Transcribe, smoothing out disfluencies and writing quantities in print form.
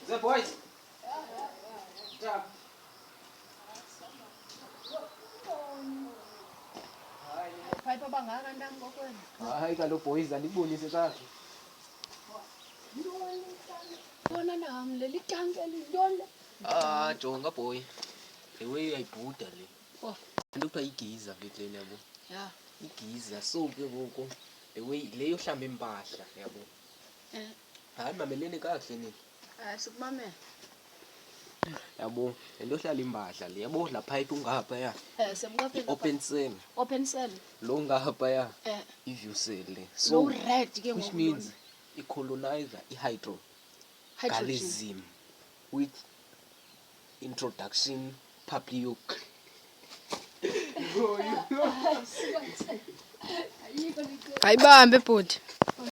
The boys. Jump. Pipe bangaka ndango kwena. Hayi kaloku boys andibonise kahle. Bona nami leli tanke lintoni? Jonga boy. The way uyayibhuda le. Oh. Into kuthiwa igiza ke kule yabo. Yeah. Igiza so ke ngoku the way leyo hlamba impahla yabo. Hayi mameleni kakuhle nini. Sikumamela. Yabo, lento hlala impahla le. Yabo la pipe ungapha ya. Semkaphela. Open cell. Open cell. Lo ngapha ya. I-view cell le. So red ke which means i-colonizer hydrogen with introduction public. Ayibambe bhuti.